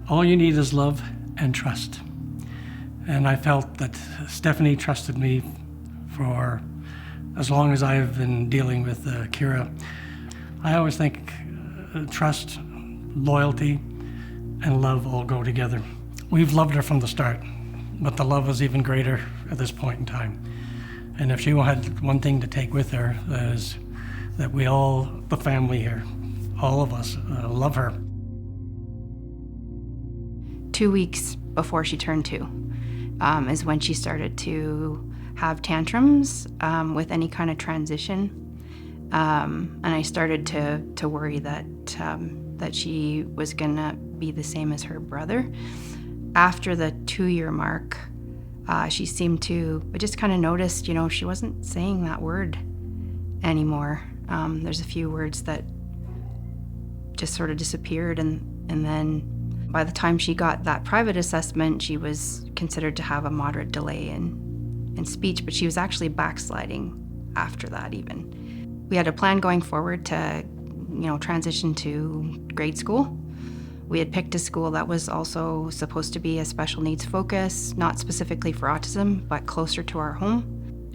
All you need is love and trust. And I felt that Stephanie trusted me for as long as I've been dealing with Kira. I always think trust, loyalty, and love all go together. We've loved her from the start, but the love was even greater at this point in time. And if she had one thing to take with her, that is that we all, the family here, all of us, love her. 2 weeks before she turned 2 is when she started to have tantrums with any kind of transition. And I started to worry that she was gonna be the same as her brother. After the 2-year mark, she seemed to, I just kind of noticed, she wasn't saying that word anymore. There's a few words that just sort of disappeared, and then by the time she got that private assessment, she was considered to have a moderate delay in speech, but she was actually backsliding after that even. We had a plan going forward to, transition to grade school. We had picked a school that was also supposed to be a special needs focus, not specifically for autism, but closer to our home.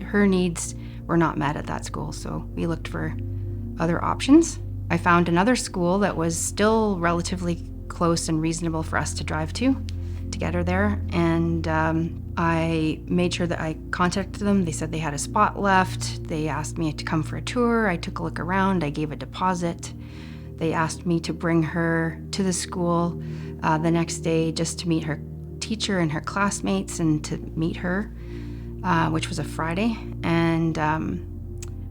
Her needs were not met at that school, so we looked for other options. I found another school that was still relatively close and reasonable for us to drive to get her there, and I made sure that I contacted them. They said they had a spot left. They asked me to come for a tour. I took a look around. I gave a deposit. They asked me to bring her to the school the next day just to meet her teacher and her classmates and to meet her, which was a Friday. And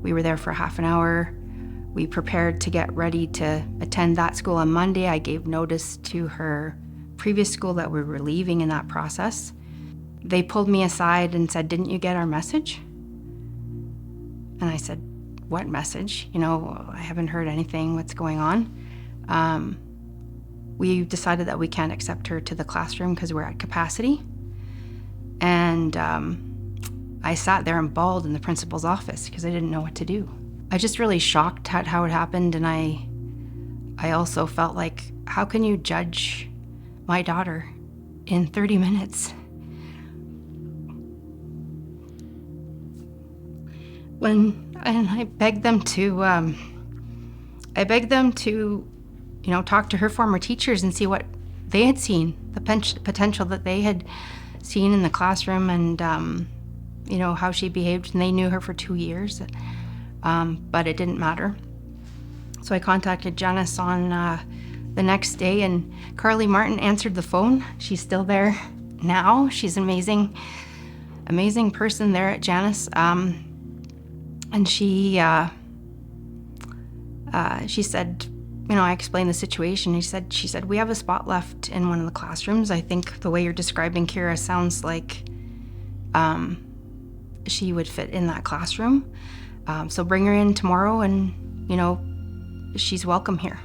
we were there for half an hour. We prepared to get ready to attend that school on Monday. I gave notice to her previous school that we were leaving in that process. They pulled me aside and said, "Didn't you get our message?" And I said, "What message? I haven't heard anything. What's going on?" We decided that we can't accept her to the classroom because we're at capacity. And I sat there and bawled in the principal's office because I didn't know what to do. I was just really shocked at how it happened, and I also felt like, how can you judge my daughter in 30 minutes? I begged them to, talk to her former teachers and see what they had seen, the potential that they had seen in the classroom, and how she behaved. And they knew her for 2 years, but it didn't matter. So I contacted Janus on the next day, and Carly Martin answered the phone. She's still there now. She's an amazing person there at Janus. And she said, I explained the situation. She said, "We have a spot left in one of the classrooms. I think the way you're describing Kira sounds like she would fit in that classroom. So bring her in tomorrow, and, she's welcome here."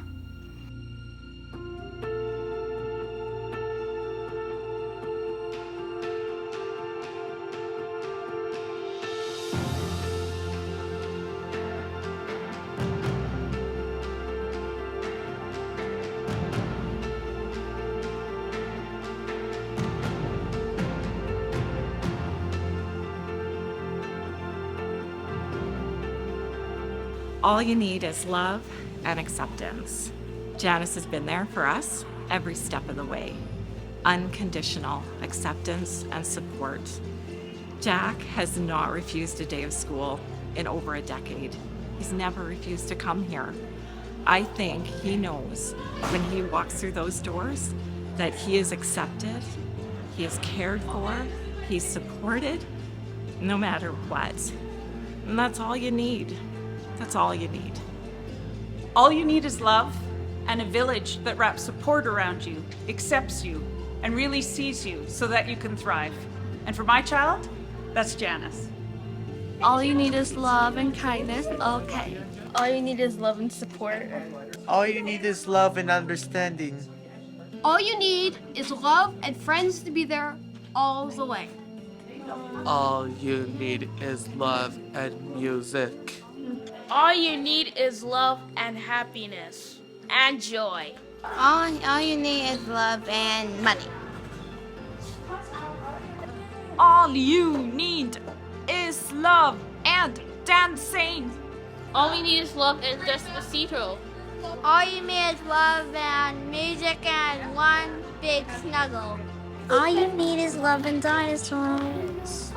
All you need is love and acceptance. Janus has been there for us every step of the way. Unconditional acceptance and support. Jack has not refused a day of school in over a decade. He's never refused to come here. I think he knows when he walks through those doors that he is accepted, he is cared for, he's supported, no matter what. And that's all you need. That's all you need. All you need is love and a village that wraps support around you, accepts you, and really sees you so that you can thrive. And for my child, that's Janus. All you need is love and kindness. Okay. All you need is love and support. All you need is love and understanding. All you need is love and friends to be there all the way. All you need is love and music. All you need is love and happiness and joy. All you need is love and money. All you need is love and dancing. All we need is love and Despacito. All you need is love and music and one big snuggle. All you need is love and dinosaurs.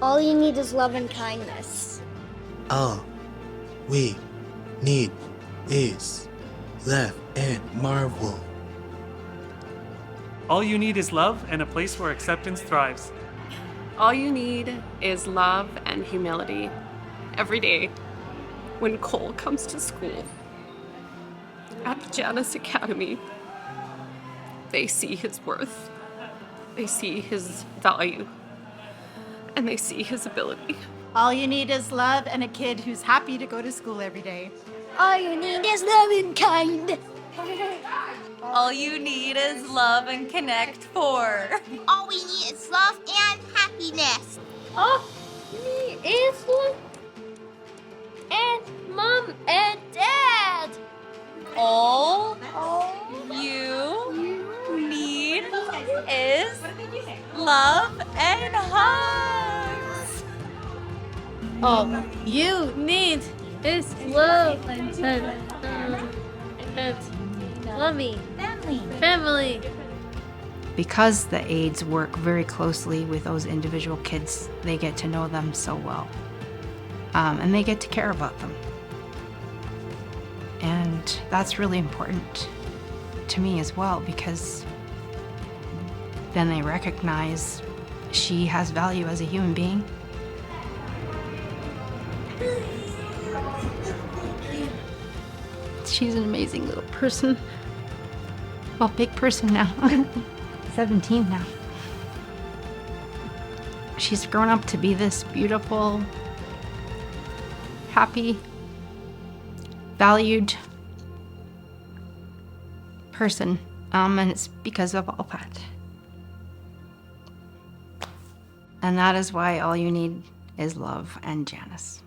All you need is love and kindness. All we need is laugh and marvel. All you need is love and a place where acceptance thrives. All you need is love and humility every day when Cole comes to school. At the Janus Academy, they see his worth, they see his value, and they see his ability. All you need is love and a kid who's happy to go to school every day. All you need is love and kind. All you need is love and connect for. All we need is love and happiness. All we need is love and mom and dad. All you need is love and hugs. All you need is love and mommy, family. Because the aides work very closely with those individual kids, they get to know them so well. And they get to care about them. And that's really important to me as well, because then they recognize she has value as a human being. She's an amazing little person. Well, big person now. 17 now. She's grown up to be this beautiful, happy, valued person. And it's because of all that. And that is why all you need is love and Janus.